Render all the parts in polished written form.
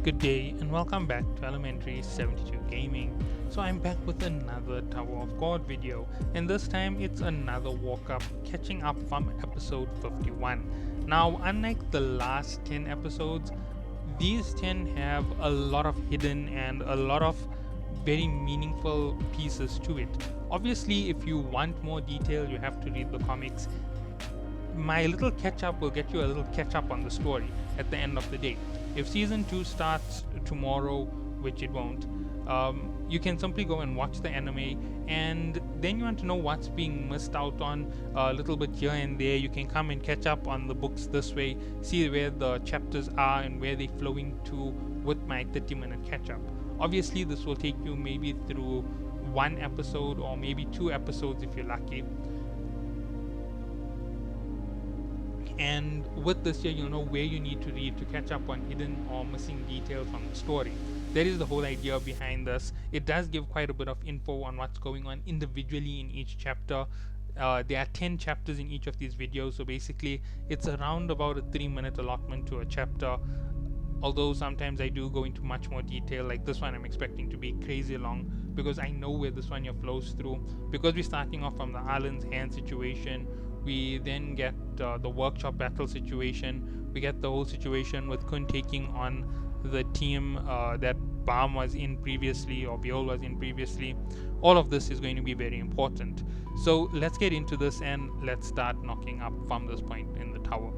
Good day and welcome back to Elementary 72 Gaming. So I'm back with another Tower of God video, and this time it's another walk up catching up from episode 51. Now, unlike the last 10 episodes, these 10 have a lot of hidden and a lot of very meaningful pieces to it. Obviously, if you want more detail, you have to read the comics. My little catch up will get you a little catch up on the story at the end of the day. If season 2 starts tomorrow, which it won't, you can simply go and watch the anime, and then you want to know what's being missed out on a little bit here and there. You can come and catch up on the books this way, see where the chapters are and where they're flowing to with my 30-minute catch up. Obviously, this will take you maybe through one episode or maybe 2 episodes if you're lucky. And with this here, you'll know where you need to read to catch up on hidden or missing details from the story. That is the whole idea behind this. It does give quite a bit of info on what's going on individually in each chapter. There are 10 chapters in each of these videos, so basically it's around about a 3-minute allotment to a chapter. Although sometimes I do go into much more detail, like this one I'm expecting to be crazy long because I know where this one here flows through. Because we're starting off from the Island's Hand situation, we then get the workshop battle situation. We get the whole situation with Kun taking on the team that Baum was in previously, or Viol was in previously. All of this is going to be very important. So let's get into this and let's start knocking up from this point in the tower.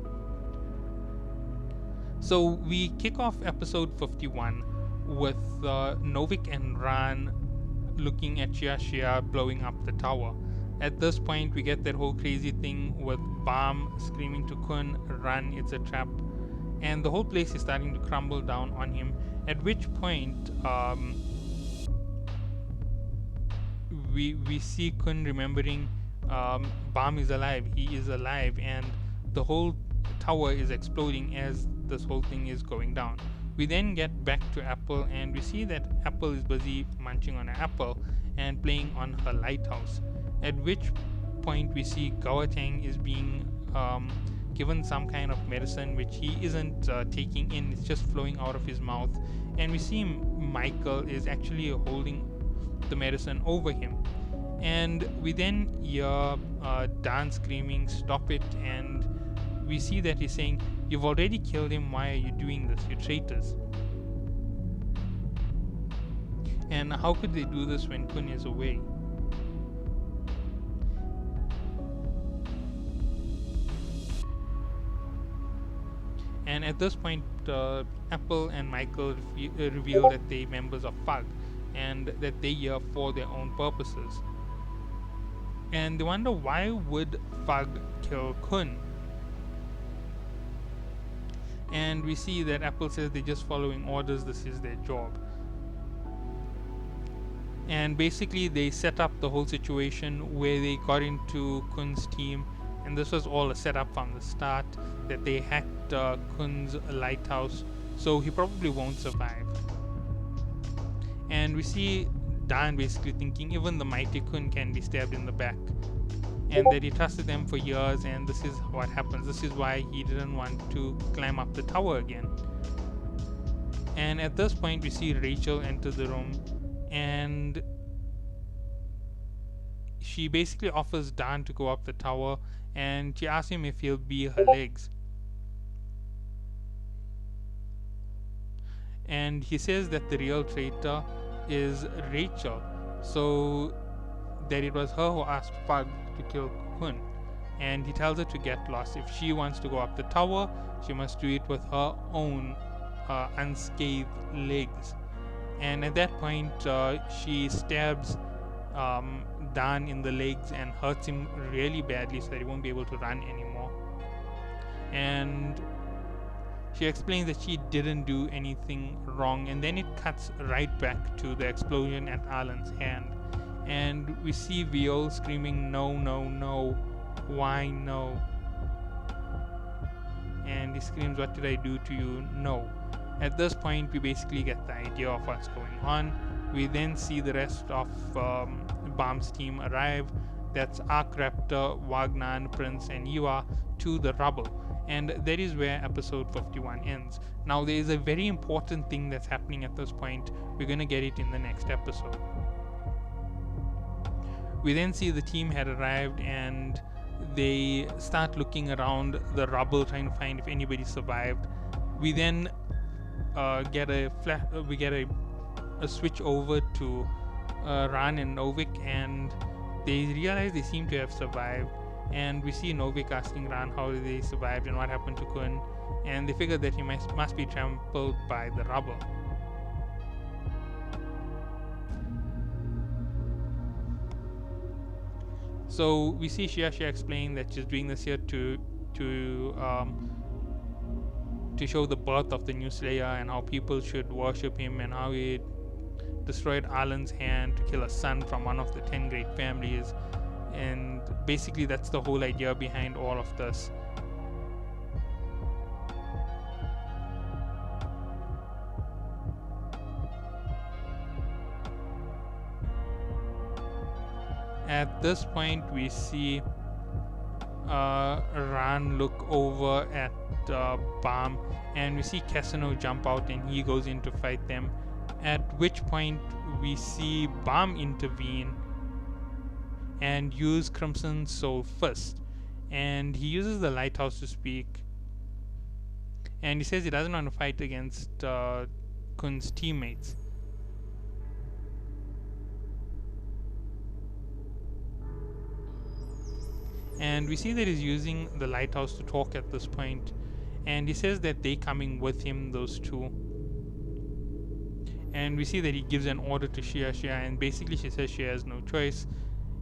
So we kick off episode 51 with Novik and Ran looking at Shia blowing up the tower. At this point, we get that whole crazy thing with Baum screaming to Kun, "Run, it's a trap," and the whole place is starting to crumble down on him. At which point, we see Kun remembering Baum is alive. He is alive, and the whole tower is exploding as this whole thing is going down. We then get back to Apple, and we see that Apple is busy munching on an apple and playing on her lighthouse. At which point we see Gawatang is being given some kind of medicine which he isn't taking in, it's just flowing out of his mouth, and we see Michael is actually holding the medicine over him. And we then hear Dan screaming, "Stop it," and we see that he's saying, "You've already killed him, why are you doing this, you traitors?" And how could they do this when Kun is away? And at this point, Apple and Michael reveal that they're members of FUG and that they're here for their own purposes. And they wonder, why would FUG kill Kun? And we see that Apple says they're just following orders, this is their job. And basically they set up the whole situation where they got into Kun's team, and this was all a setup from the start, that they hacked Kun's lighthouse, so he probably won't survive. And we see Dan basically thinking even the mighty Kun can be stabbed in the back, and that he trusted them for years, and this is what happens. This is why he didn't want to climb up the tower again. And at this point we see Rachel enter the room, and she basically offers Dan to go up the tower, and she asks him if he'll be her legs. And he says that the real traitor is Rachel, so that it was her who asked Fug to kill Kun. And he tells her to get lost. If she wants to go up the tower, she must do it with her own unscathed legs. And at that point, she stabs Dan in the legs and hurts him really badly so that he won't be able to run anymore. And she explains that she didn't do anything wrong, and then it cuts right back to the explosion at Alan's Hand. And we see Viol screaming, "No, no, no, why no?" And he screams, "What did I do to you? No." At this point, we basically get the idea of what's going on. We then see the rest of Baum's team arrive. That's Ark Raptor, Wagner, Prince, and Yua to the rubble. And that is where episode 51 ends. Now, there is a very important thing that's happening at this point. We're going to get it in the next episode. We then see the team had arrived and they start looking around the rubble trying to find if anybody survived. We then get a switch over to Ran and Novik, and they realize they seem to have survived. And we see Novik asking Ran how they survived and what happened to Kun, and they figure that he must be trampled by the rubble. So we see Shia explain that she's doing this here to show the birth of the new Slayer and how people should worship him, and how he destroyed Alan's hand to kill a son from one of the 10 great families. And basically that's the whole idea behind all of this. At this point we see Ran look over at Balm, and we see Cassino jump out and he goes in to fight them, at which point we see Balm intervene and use Crimson Soul Fist, and he uses the lighthouse to speak, and he says he doesn't want to fight against Kun's teammates. And we see that he's using the lighthouse to talk at this point, and he says that they coming with him, those two. And we see that he gives an order to Shia, and basically she says she has no choice,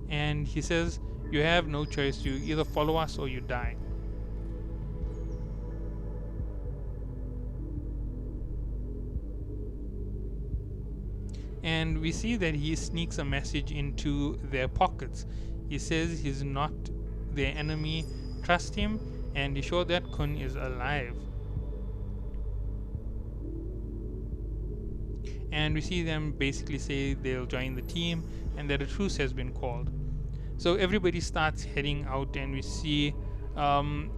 and he says you have no choice, you either follow us or you die. And we see that he sneaks a message into their pockets. He says he's not their enemy, trust him, and he showed that Kun is alive. And we see them basically say they'll join the team and that a truce has been called. So everybody starts heading out, and we see Balm's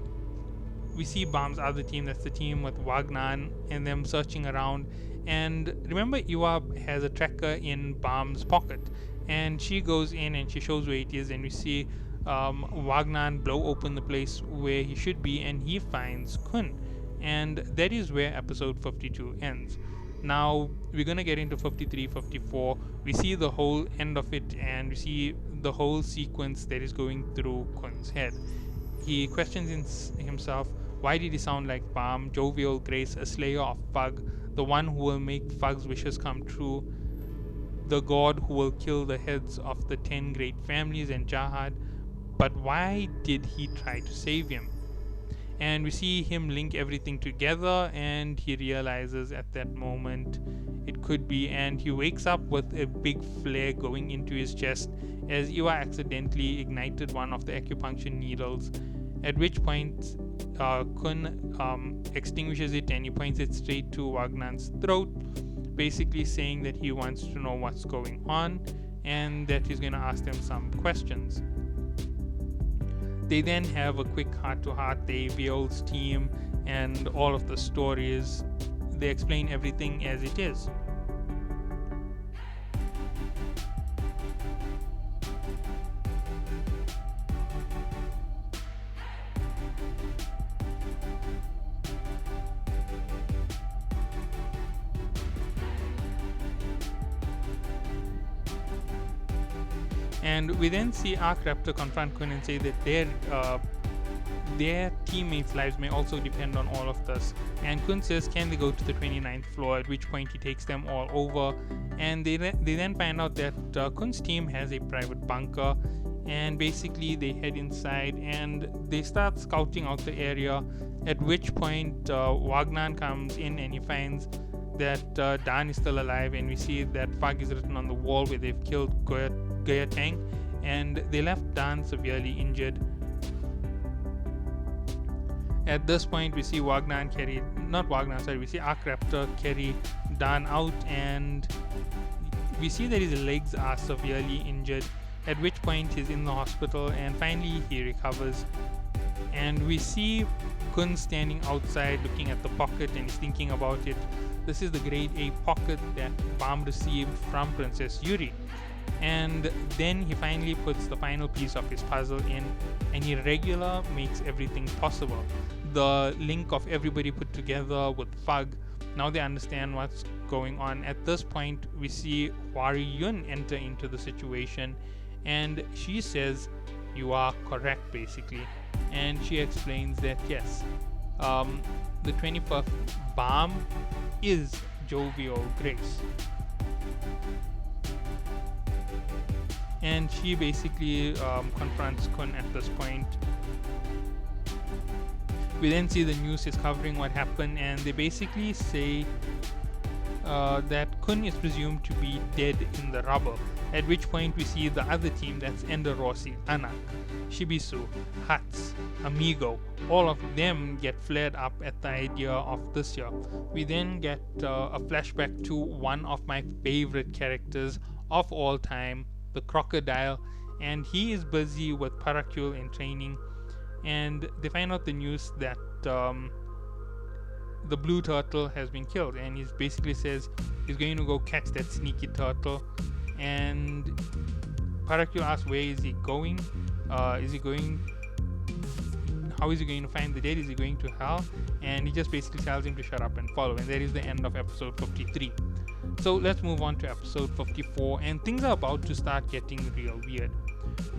other team, that's the team with Wagner, and them searching around. And remember, Iwa has a tracker in Balm's pocket, and she goes in and she shows where it is, and we see Wagner blow open the place where he should be, and he finds Kun. And that is where episode 52 ends. Now we're gonna get into 53, 54. We see the whole end of it, and we see the whole sequence that is going through Kun's head. He questions himself. Why did he sound like Balm, jovial Grace, a slayer of Fug, the one who will make Fug's wishes come true, the god who will kill the heads of the 10 great families and Jahad? But why did he try to save him? And we see him link everything together, and he realizes at that moment it could be, and he wakes up with a big flare going into his chest as Iwa accidentally ignited one of the acupuncture needles, at which point Kun extinguishes it and he points it straight to Wagnan's throat, basically saying that he wants to know what's going on and that he's going to ask them some questions. They then have a quick heart-to-heart, they Viol's team and all of the stories. They explain everything as it is. And we then see Arc Raptor confront Kun and say that their teammates' lives may also depend on all of this. And Kun says, can they go to the 29th floor? At which point he takes them all over, and they then find out that Kun's team has a private bunker, and basically they head inside and they start scouting out the area. At which point Wagner comes in and he finds that Dan is still alive, and we see that Fug is written on the wall where they've killed Gaya Tang, and they left Dan severely injured. At this point we see we see Arc Raptor carry Dan out, and we see that his legs are severely injured, at which point he's in the hospital, and finally he recovers. And we see Kun standing outside looking at the pocket and he's thinking about it. This is the grade A pocket that Bam received from Princess Yuri. And then he finally puts the final piece of his puzzle in, and Irregular makes everything possible. The link of everybody put together with Fug. Now they understand what's going on. At this point, we see Hwari Yun enter into the situation, and she says, "You are correct," basically. And she explains that yes, the 25th Balm is Jovial Grace. And she basically confronts Kun at this point. We then see the news is covering what happened, and they basically say that Kun is presumed to be dead in the rubble. At which point we see the other team, that's Ender Rossi, Anak, Shibisu, Hats, Amigo. All of them get flared up at the idea of this year. We then get a flashback to one of my favorite characters of all time, the Crocodile, and he is busy with Paracule in training, and they find out the news that the blue turtle has been killed, and he basically says he's going to go catch that sneaky turtle. And Paracule asks, where is he going? How is he going to find the dead? Is he going to hell? And he just basically tells him to shut up and follow, and that is the end of episode 53. So let's move on to episode 54, and things are about to start getting real weird.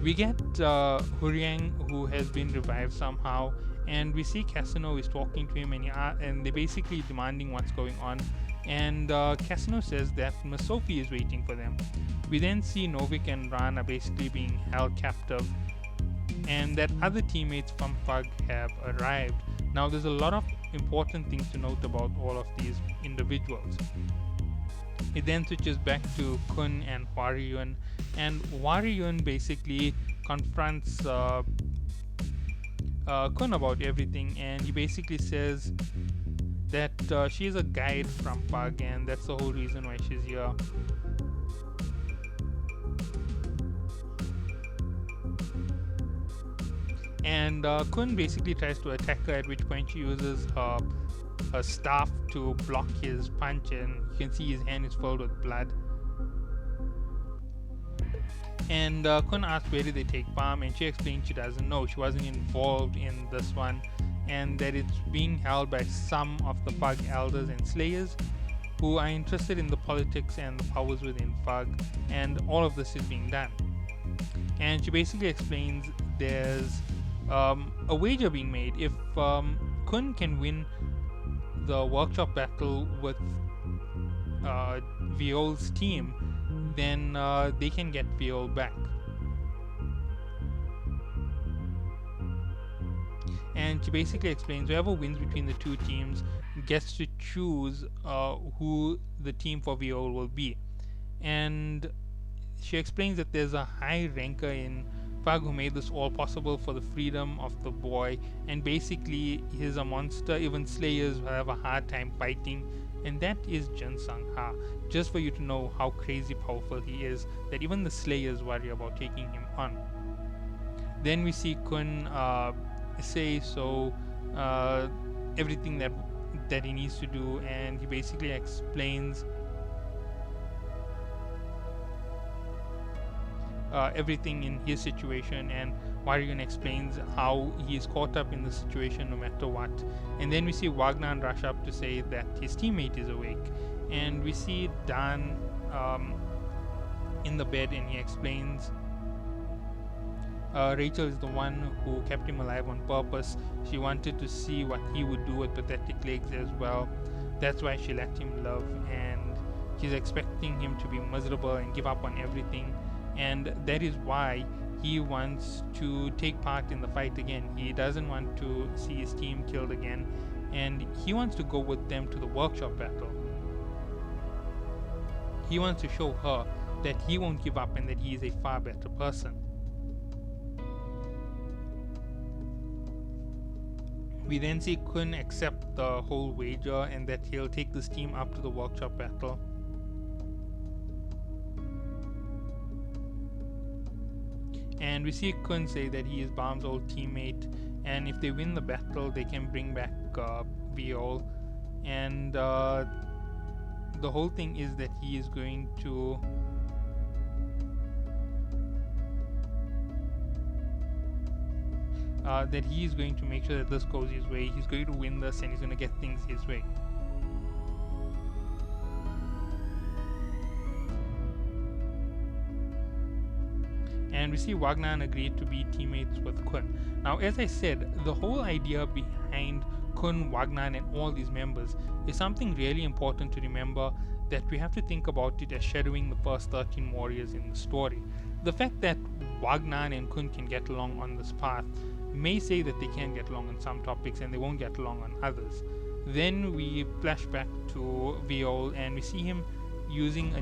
We get Huriang, who has been revived somehow, and we see Casino is talking to him, and they're basically demanding what's going on. And Casino says that Miss Sophie is waiting for them. We then see Novik and Ran are basically being held captive, and that other teammates from Fug have arrived. Now there's a lot of important things to note about all of these individuals. It then switches back to Kun and Hwari Yun, and Hwari Yun basically confronts Kun about everything, and he basically says that she's a guide from Fug, and that's the whole reason why she's here. And Kun basically tries to attack her, at which point she uses her staff to block his punch, and you can see his hand is filled with blood. And Kun asks where did they take Balm, and she explains she doesn't know, she wasn't involved in this one, and that it's being held by some of the Fug elders and slayers who are interested in the politics and the powers within Fug, and all of this is being done. And she basically explains there's a wager being made. If Kun can win the workshop battle with Viol's team, then they can get Viol back. And she basically explains whoever wins between the two teams gets to choose who the team for Viol will be. And she explains that there's a high ranker in Fug who made this all possible for the freedom of the boy, and basically he's a monster. Even slayers will have a hard time fighting, and that is Jin Sang Ha. Just for you to know how crazy powerful he is, that even the slayers worry about taking him on. Then we see Kun say everything that he needs to do, and he basically explains everything in his situation, and Waryun explains how he is caught up in the situation no matter what. And then we see Wagner rush up to say that his teammate is awake, and we see Dan in the bed, and he explains Rachel is the one who kept him alive on purpose. She wanted to see what he would do with pathetic legs as well. That's why she let him live, and she's expecting him to be miserable and give up on everything. And that is why he wants to take part in the fight again. He doesn't want to see his team killed again, and he wants to go with them to the workshop battle. He wants to show her that he won't give up and that he is a far better person. We then see Kun accept the whole wager and that he'll take this team up to the workshop battle. And we see Kun say that he is Balm's old teammate, and if they win the battle, they can bring back Viol. And the whole thing is that he is going to make sure that this goes his way. He's going to win this, and he's going to get things his way. And we see Wagner agreed to be teammates with Kun. Now, as I said, the whole idea behind Kun, Wagner, and all these members is something really important to remember, that we have to think about it as shadowing the first 13 warriors in the story. The fact that Wagner and Kun can get along on this path may say that they can get along on some topics and they won't get along on others. Then we flash back to Viol, and we see him using a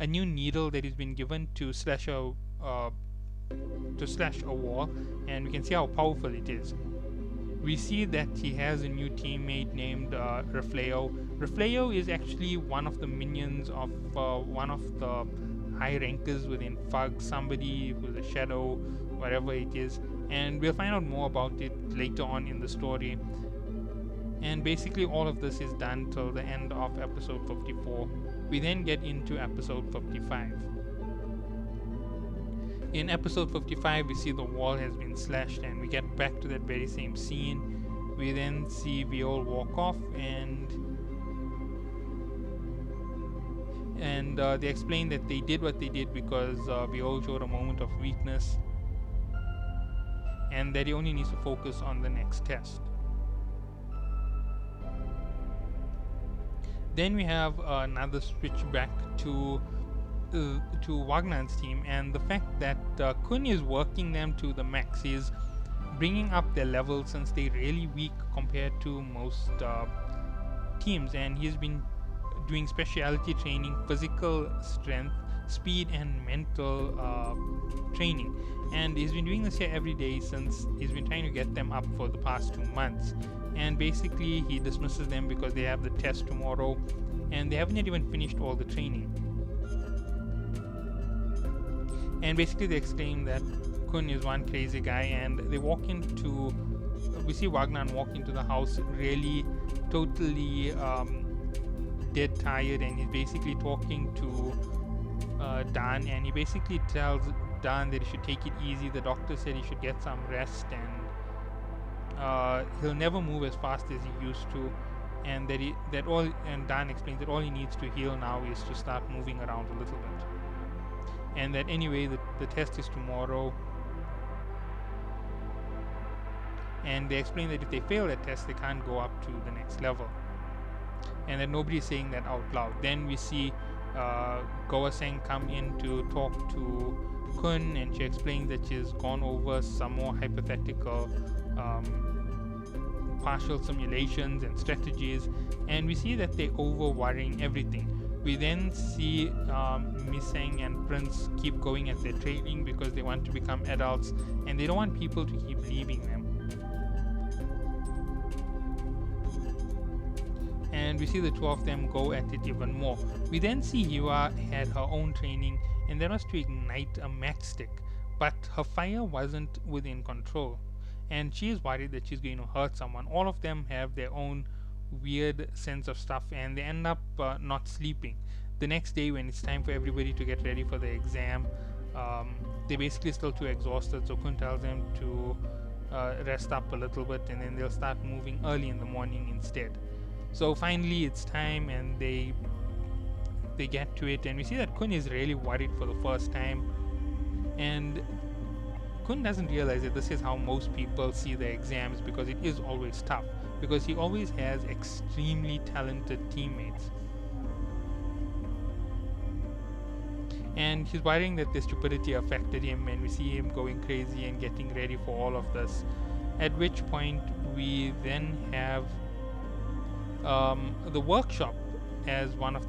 new needle that has been given to slash a wall, and we can see how powerful it is. We see that he has a new teammate named Rafleo. Rafleo is actually one of the minions of one of the high rankers within FUG, somebody who's a shadow, whatever it is, and we'll find out more about it later on in the story. And basically all of this is done till the end of episode 54. We then get into episode 55. In episode 55, we see the wall has been slashed, and we get back to that very same scene. We then see Viol walk off, and they explain that they did what they did because Viol showed a moment of weakness, and that he only needs to focus on the next test. Then we have another switch back to Wagner's team, and the fact that Kun is working them to the max. He's bringing up their level since they're really weak compared to most teams, and he's been doing specialty training, physical strength, speed, and mental training. And he's been doing this here every day since he's been trying to get them up for the past 2 months. And basically he dismisses them because they have the test tomorrow and they haven't yet even finished all the training. And basically they exclaim that Kun is one crazy guy, and we see Wagner walk into the house really totally dead tired, and he's basically talking to Dan, and he basically tells Dan that he should take it easy. The doctor said he should get some rest, and he'll never move as fast as he used to, and Dan explains that all he needs to heal now is to start moving around a little bit, and that anyway the test is tomorrow. And they explain that if they fail that test, they can't go up to the next level, and that nobody's saying that out loud. Then we see Goa-Seng come in to talk to Kun, and she explains that she's gone over some more hypothetical partial simulations and strategies, and we see that they're over worrying everything. We then see Miseng and Prince keep going at their training because they want to become adults and they don't want people to keep leaving them. And we see the two of them go at it even more. We then see Hiwa had her own training, and that was to ignite a matchstick, but her fire wasn't within control, and she is worried that she's going to hurt someone. All of them have their own weird sense of stuff, and they end up not sleeping. The next day, when it's time for everybody to get ready for the exam, they're basically still too exhausted, so Kun tells them to rest up a little bit, and then they'll start moving early in the morning instead. So finally it's time, and they get to it, and we see that Kun is really worried for the first time, and Kun doesn't realize that this is how most people see their exams, because it is always tough, because he always has extremely talented teammates, and he's worrying that the stupidity affected him, and we see him going crazy and getting ready for all of this, at which point we then have the workshop as one of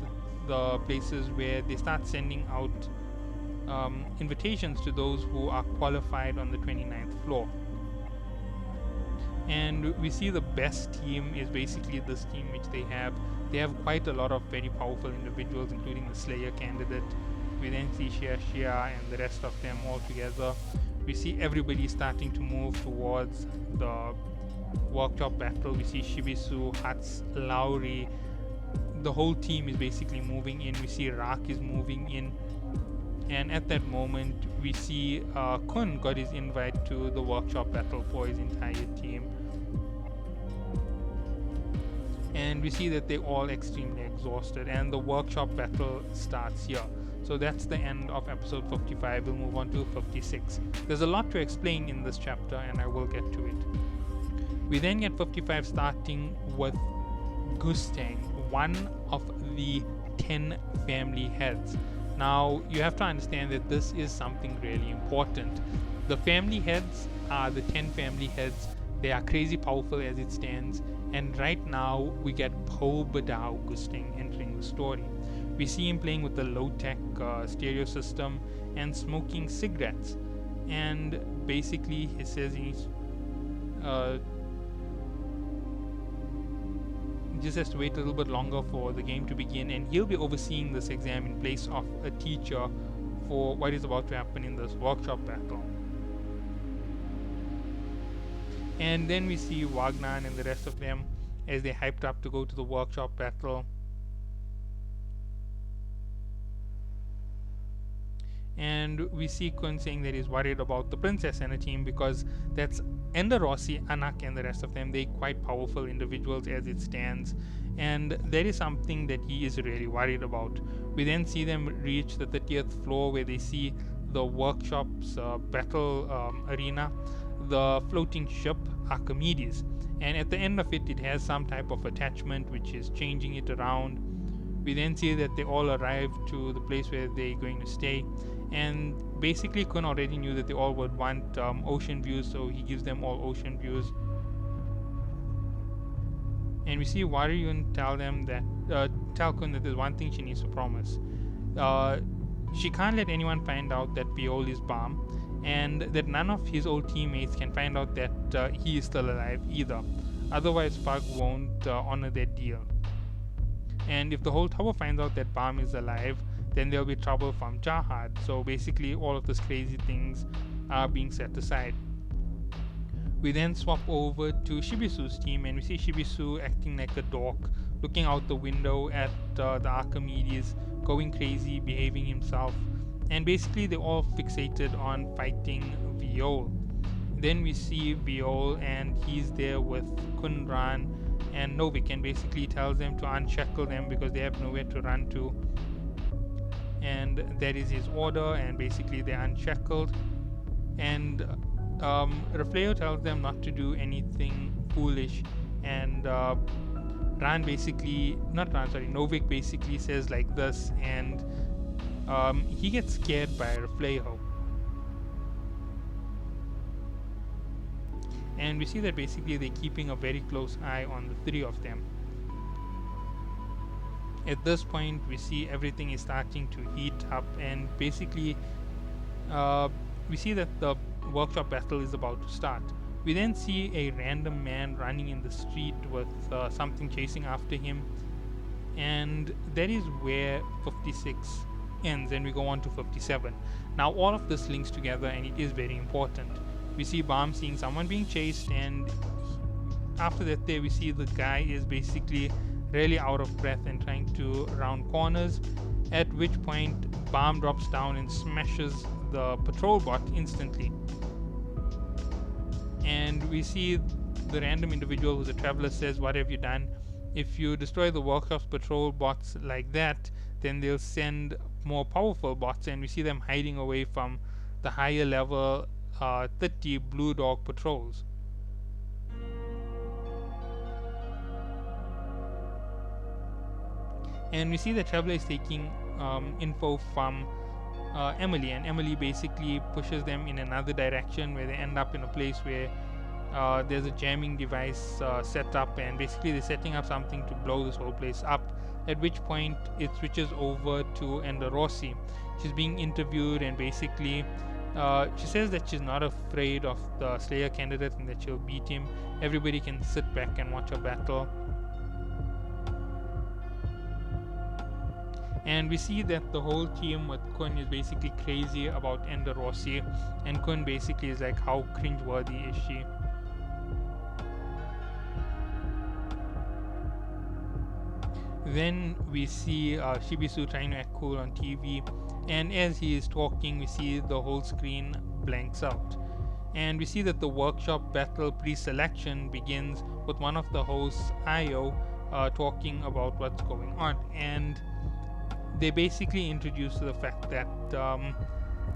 the places where they start sending out invitations to those who are qualified on the 29th floor. And we see the best team is basically this team which they have. They have quite a lot of very powerful individuals, including the Slayer candidate. We then see Shia and the rest of them all together. we see everybody starting to move towards the workshop battle. We see Shibisu, Hats, Lowry, the whole team is basically moving in. We see Rak is moving in, and at that moment we see Kun got his invite to the workshop battle for his entire team, and we see that they're all extremely exhausted, and the workshop battle starts here. So that's the end of episode 55. We'll move on to 56. There's a lot to explain in this chapter, and I will get to it. We then get 55 starting with Gustang, one of the 10 family heads. Now, you have to understand that this is something really important. The family heads are the 10 family heads. They are crazy powerful as it stands. And right now, we get Po Badao Gustang entering the story. We see him playing with the low-tech stereo system and smoking cigarettes. And basically, he says he's just has to wait a little bit longer for the game to begin, and he'll be overseeing this exam in place of a teacher for what is about to happen in this workshop battle. And then we see Wagner and the rest of them as they're hyped up to go to the workshop battle. And we see Kun saying that he's worried about the princess and her team, because that's Ender Rossi, Anak, and the rest of them. They're quite powerful individuals as it stands, and that is something that he is really worried about. We then see them reach the 30th floor, where they see the workshop's battle arena, the floating ship Archimedes, and at the end of it, it has some type of attachment which is changing it around. We then see that they all arrive to the place where they're going to stay, and basically Kun already knew that they all would want ocean views, so he gives them all ocean views. And we see Waryun tell them that tell Kun that there's one thing she needs to promise. She can't let anyone find out that Viol is Balm, and that none of his old teammates can find out that he is still alive either. Otherwise, Fug won't honor their deal. And if the whole tower finds out that Balm is alive, then there'll be trouble from Jahad. So basically, all of these crazy things are being set aside. We then swap over to Shibisu's team, and we see Shibisu acting like a dork, looking out the window at the Archimedes, going crazy, behaving himself, and basically they're all fixated on fighting Viol. Then we see Viol, and he's there with Kunran and Novik, and basically tells them to unshackle them because they have nowhere to run to. And that is his order, and basically they're unshackled. And Rafleo tells them not to do anything foolish, and Novik basically says like this, and he gets scared by Rafleo. And we see that basically they're keeping a very close eye on the three of them. At this point, we see everything is starting to heat up, and basically we see that the workshop battle is about to start. We then see a random man running in the street with something chasing after him, and that is where 56 ends, and we go on to 57. Now all of this links together, and it is very important. We see Balm seeing someone being chased, and after that we see the guy is basically really out of breath and trying to round corners, at which point Balm drops down and smashes the patrol bot instantly. And we see the random individual who's a traveler says, "What have you done? If you destroy the workshop's patrol bots like that, then they'll send more powerful bots." And we see them hiding away from the higher level 30 Blue Dog patrols. And we see the traveler is taking info from Emily, and Emily basically pushes them in another direction, where they end up in a place where there's a jamming device set up, and basically they're setting up something to blow this whole place up, at which point it switches over to Ender Rossi. She's being interviewed, and basically she says that she's not afraid of the Slayer candidate and that she'll beat him. Everybody can sit back and watch a battle. And we see that the whole team with Kun is basically crazy about Ender Rossi, and Kun basically is like, how cringeworthy is she? Then we see Shibisu trying to act cool on TV, and as he is talking, we see the whole screen blanks out. And we see that the workshop battle pre-selection begins with one of the hosts, Ayo, talking about what's going on. And they basically introduce the fact that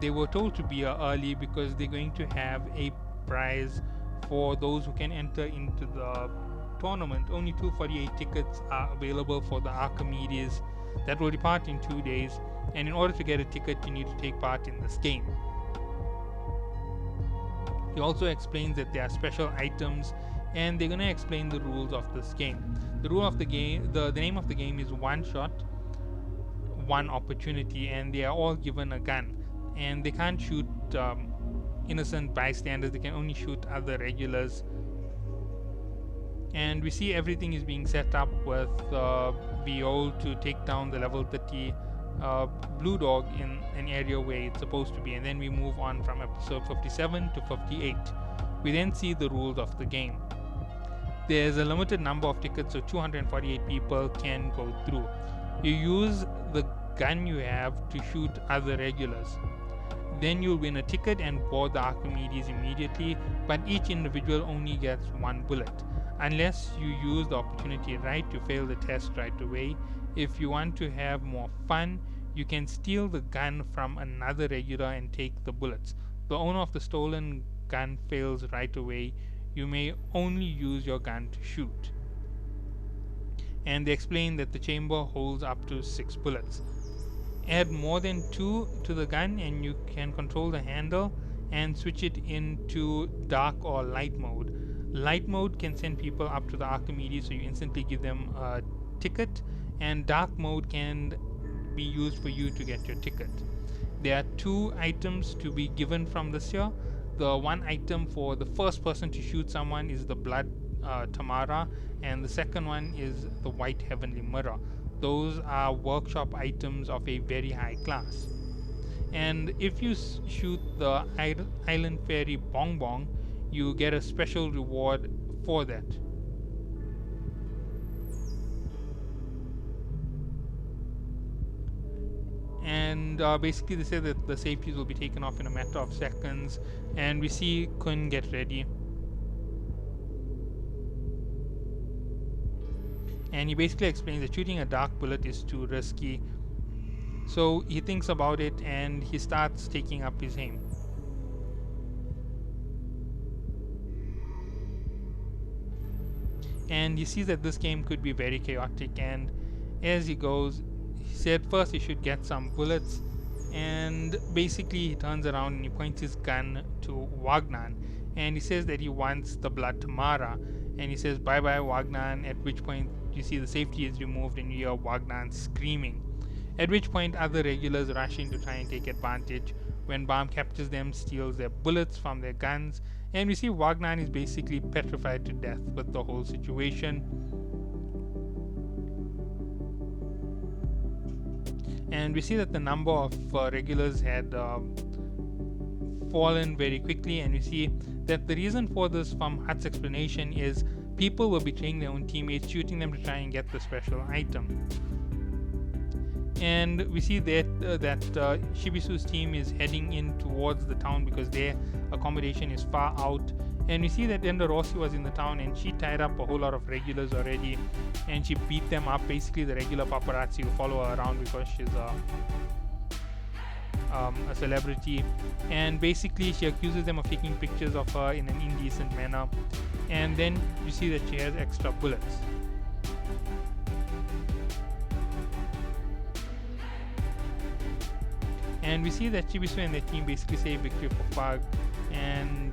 they were told to be early because they're going to have a prize for those who can enter into the tournament. Only 248 tickets are available for the Archimedes that will depart in 2 days, and in order to get a ticket you need to take part in this game. He also explains that there are special items, and they're going to explain the rules of this game. The rule of the game, the name of the game is One Shot, One Opportunity, and they are all given a gun, and they can't shoot innocent bystanders, they can only shoot other regulars. And we see everything is being set up with Viol to take down the level 30 blue dog in an area where it's supposed to be, and then we move on from episode 57 to 58. We then see the rules of the game. There's a limited number of tickets, so 248 people can go through. You use the gun you have to shoot other regulars. Then you'll win a ticket and board the Archimedes immediately, but each individual only gets one bullet. Unless you use the opportunity right, you fail the test right away. If you want to have more fun, you can steal the gun from another regular and take the bullets. The owner of the stolen gun fails right away. You may only use your gun to shoot. And they explain that the chamber holds up to 6 bullets. Add more than 2 to the gun and you can control the handle and switch it into dark or light mode. Light mode can send people up to the Archimedes, so you instantly give them a ticket, and dark mode can be used for you to get your ticket. There are 2 items to be given from this year. The one item for the first person to shoot someone is the Blood Tamara, and the second one is the White Heavenly Mirror. Those are workshop items of a very high class. And if you shoot the Island Fairy Bong Bong, you get a special reward for that. And basically they say that the safeties will be taken off in a matter of seconds, and we see Kun get ready. And he basically explains that shooting a dark bullet is too risky. So he thinks about it and he starts taking up his aim. And he sees that this game could be very chaotic, and as he goes, he said first he should get some bullets, and basically he turns around and he points his gun to Wagnan, and he says that he wants the Blood Tamara, and he says bye bye Wagnan, at which point you see the safety is removed and you hear Wagnan screaming, at which point other regulars rush in to try and take advantage. When Baum captures them, steals their bullets from their guns, and we see Wagnan is basically petrified to death with the whole situation. And we see that the number of regulars had fallen very quickly, and we see that the reason for this from Hut's explanation is people were betraying their own teammates, shooting them to try and get the special item. And we see that Shibisu's team is heading in towards the town because their accommodation is far out. And we see that Ender Rossi was in the town and she tied up a whole lot of regulars already, and she beat them up, basically the regular paparazzi who follow her around because she's a celebrity. And basically she accuses them of taking pictures of her in an indecent manner, and then you see that she has extra bullets. And we see that Chibisu and their team basically save victory for Fug, and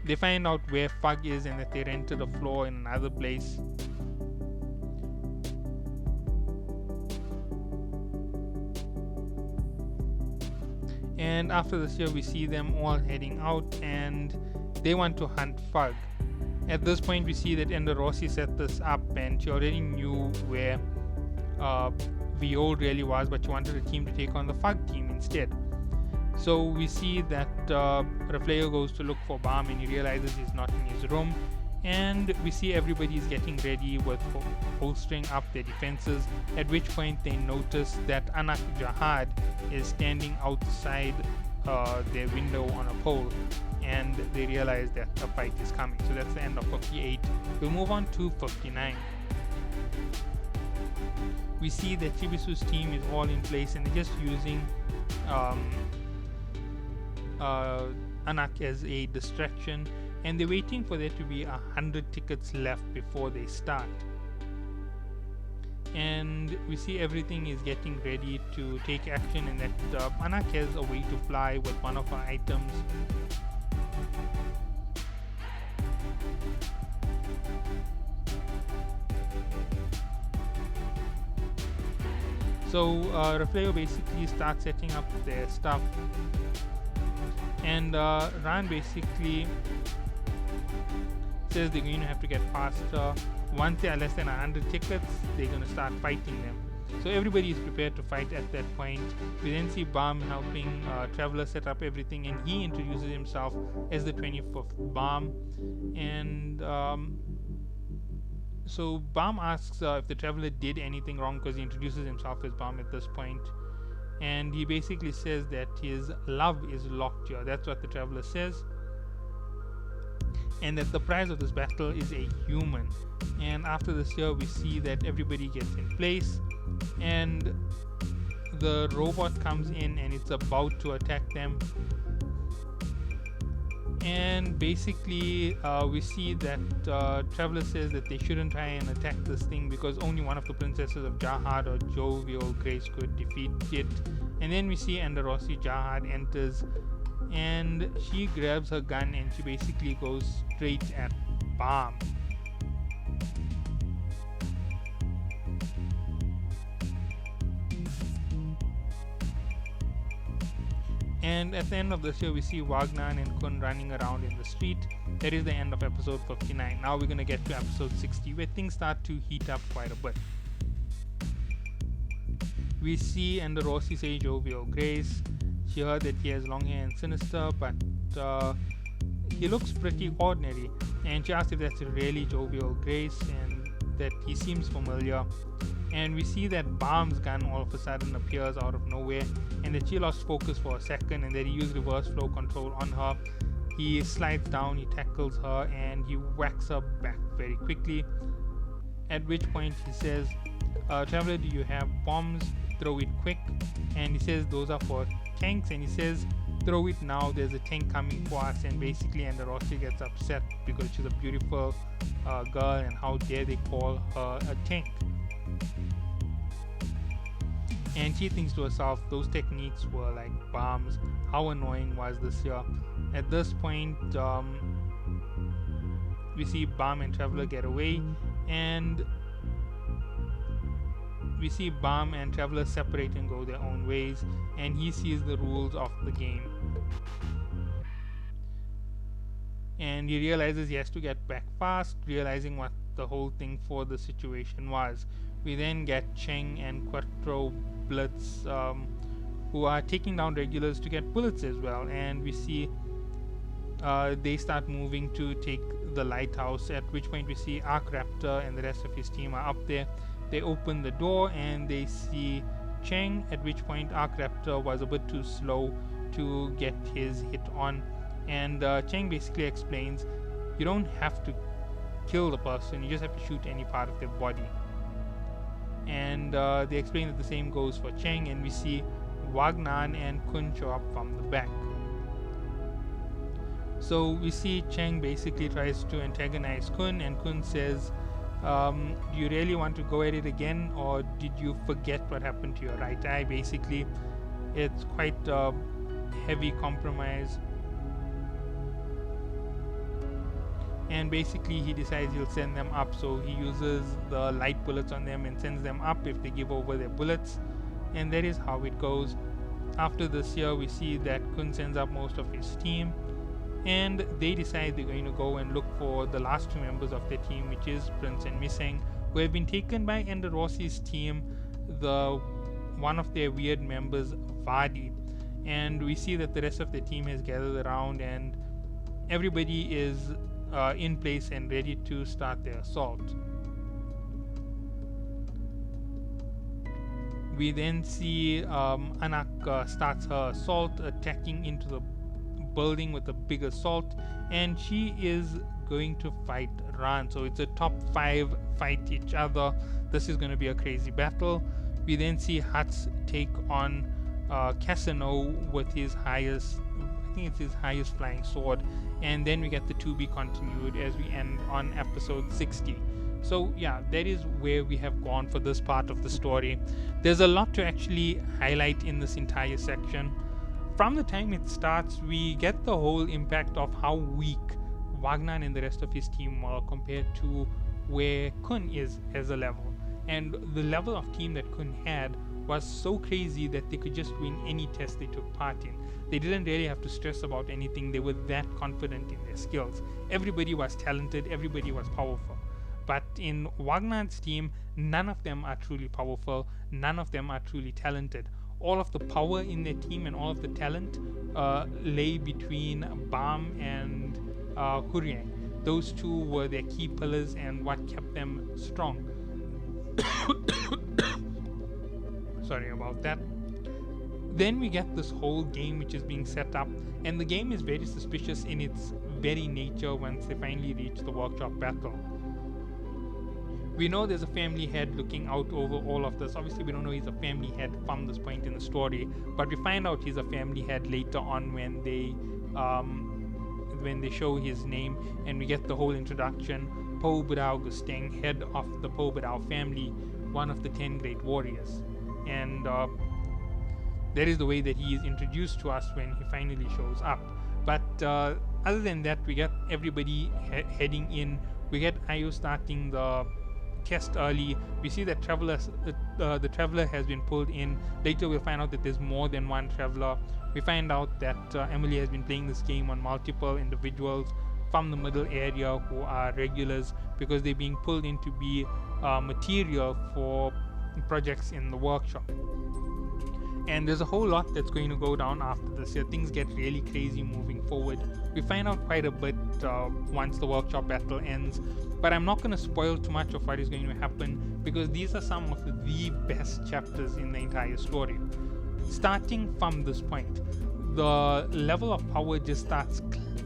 they find out where Fug is and that they rented a floor in another place. And after this year, we see them all heading out and they want to hunt Fug. At this point, we see that Ender Rossi set this up and she already knew where Viol really was, but she wanted a team to take on the Fug team instead. So we see that Rafleo goes to look for Balm and he realizes he's not in his room. And we see everybody is getting ready with bolstering up their defenses, at which point they notice that Anak Jahad is standing outside their window on a pole, and they realize that a fight is coming. So that's the end of 58. We'll move on to 59. We see that Chibisu's team is all in place and they're just using Anak as a distraction, and they're waiting for there to be 100 tickets left before they start. And we see everything is getting ready to take action, and that Anak has a way to fly with one of her items. So Rafleo basically starts setting up their stuff, and Ran basically says they're going to have to get faster. Once they are less than 100 tickets, they're going to start fighting them. So everybody is prepared to fight at that point. We then see Balm helping Traveler set up everything, and he introduces himself as the 25th Balm. And so Balm asks if the Traveler did anything wrong, because he introduces himself as Balm at this point. And he basically says that his love is locked here. That's what the Traveler says. And that the prize of this battle is a human. And after this here, we see that everybody gets in place, and the robot comes in and it's about to attack them. And basically we see that Traveler says that they shouldn't try and attack this thing because only one of the princesses of Jahad or Jovial Grace could defeat it. And then we see Enderossi Jahad enters, and she grabs her gun and she basically goes straight at Balm. And at the end of this year, we see Wagner and Kun running around in the street. That is the end of episode 59. Now we're going to get to episode 60, where things start to heat up quite a bit. We see Enderossi say Jovial Grace. She heard that he has long hair and sinister, but he looks pretty ordinary. And she asks if that's really Jovial Grace, and that he seems familiar. And we see that Balm's gun all of a sudden appears out of nowhere, and that she lost focus for a second, and that he used reverse flow control on her. He slides down, he tackles her, and he whacks her back very quickly. At which point he says, Traveler, do you have bombs? Throw it quick. And he says those are for tanks, and he says throw it now, there's a tank coming for us. And basically Enderossi gets upset because she's a beautiful girl, and how dare they call her a tank. And she thinks to herself, those techniques were like bombs. How annoying was this here? At this point, we see Balm and Traveler get away, and we see Balm and Traveler separate and go their own ways, and he sees the rules of the game. And he realizes he has to get back fast, realizing what the whole thing for the situation was. We then get Cheng and Quattro Blitz, who are taking down regulars to get bullets as well, and we see they start moving to take the lighthouse, at which point we see Arc Raptor and the rest of his team are up there. They open the door and they see Cheng, at which point Arc Raptor was a bit too slow to get his hit on, and Cheng basically explains you don't have to kill the person, you just have to shoot any part of their body. And they explain that the same goes for Cheng, and we see Wagnan and Kun show up from the back. So we see Cheng basically tries to antagonize Kun, and Kun says, do you really want to go at it again, or did you forget what happened to your right eye? Basically, it's quite a heavy compromise. And basically he decides he'll send them up, so he uses the light bullets on them and sends them up if they give over their bullets, and that is how it goes. After this year, we see that Kun sends up most of his team, and they decide they're going to go and look for the last two members of their team, which is Prince and Miseng, who have been taken by Enderossi's team the one of their weird members, Vardy, and we see that the rest of the team has gathered around and everybody is in place and ready to start their assault. We then see Anak starts her assault, attacking into the building with a big assault, and she is going to fight Ran. So it's a top 5 fight each other. This is going to be a crazy battle. We then see Hats take on Casino with his highest, I think it's his highest flying sword, and then we get the to be continued as we end on episode 60. So yeah, that is where we have gone for this part of the story. There's a lot to actually highlight in this entire section. From the time it starts, we get the whole impact of how weak Wagner and the rest of his team were compared to where Kun is as a level. And the level of team that Kun had was so crazy that they could just win any test they took part in. They didn't really have to stress about anything. They were that confident in their skills. Everybody was talented, everybody was powerful. But in Wagnar's team, none of them are truly powerful, none of them are truly talented. All of the power in their team and all of the talent lay between Bam and Huriang. Those two were their key pillars and what kept them strong. Sorry about that. Then we get this whole game which is being set up, and the game is very suspicious in its very nature once they finally reach the workshop battle. We know there's a family head looking out over all of this. Obviously, we don't know he's a family head from this point in the story, but we find out he's a family head later on when they show his name, and we get the whole introduction. Po Budao Gusteng, head of the Po Budao family, one of the 10 great warriors. And that is the way that he is introduced to us when he finally shows up. But other than that, we get everybody heading in. We get Ayu starting the test early. We see that the traveler has been pulled in. Later we'll find out that there's more than one traveler. We find out that Emily has been playing this game on multiple individuals from the middle area who are regulars because they're being pulled in to be material for projects in the workshop. And there's a whole lot that's going to go down after this here. Things get really crazy moving forward. We find out quite a bit once the workshop battle ends, but I'm not going to spoil too much of what is going to happen because these are some of the best chapters in the entire story. Starting from this point, the level of power just starts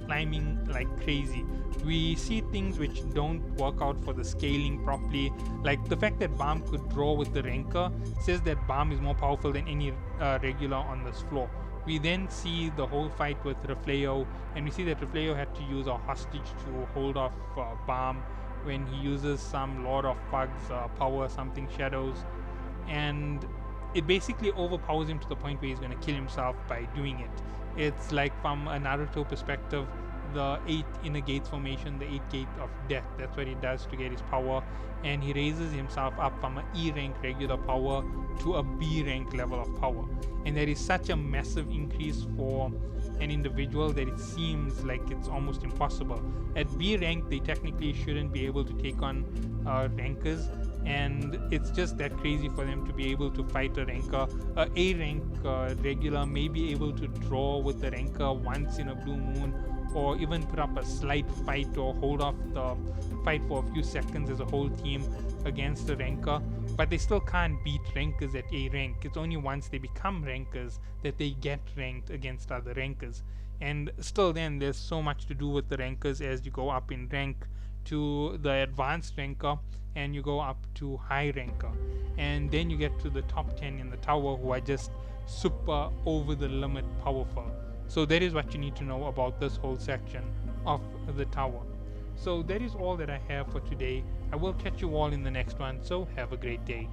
climbing like crazy. We see things which don't work out for the scaling properly, like the fact that Bam could draw with the Renka says that Bam is more powerful than any regular on this floor. We then see the whole fight with Refleo, and we see that Refleo had to use a hostage to hold off Bam when he uses some Lord of Fugs power, something shadows, and it basically overpowers him to the point where he's going to kill himself by doing it. It's like from a Naruto perspective, the 8 inner gates formation, the 8 gate of death, that's what he does to get his power, and he raises himself up from an E rank regular power to a B rank level of power, and that is such a massive increase for an individual that it seems like it's almost impossible. At B rank they technically shouldn't be able to take on rankers, and it's just that crazy for them to be able to fight a ranker. A rank regular may be able to draw with the ranker once in a blue moon, or even put up a slight fight or hold off the fight for a few seconds as a whole team against the ranker, but they still can't beat rankers at A rank. It's only once they become rankers that they get ranked against other rankers, and still then there's so much to do with the rankers as you go up in rank to the advanced ranker and you go up to high ranker, and then you get to the top 10 in the tower who are just super over the limit powerful. So that is what you need to know about this whole section of the tower. So that is all that I have for today. I will catch you all in the next one, so have a great day.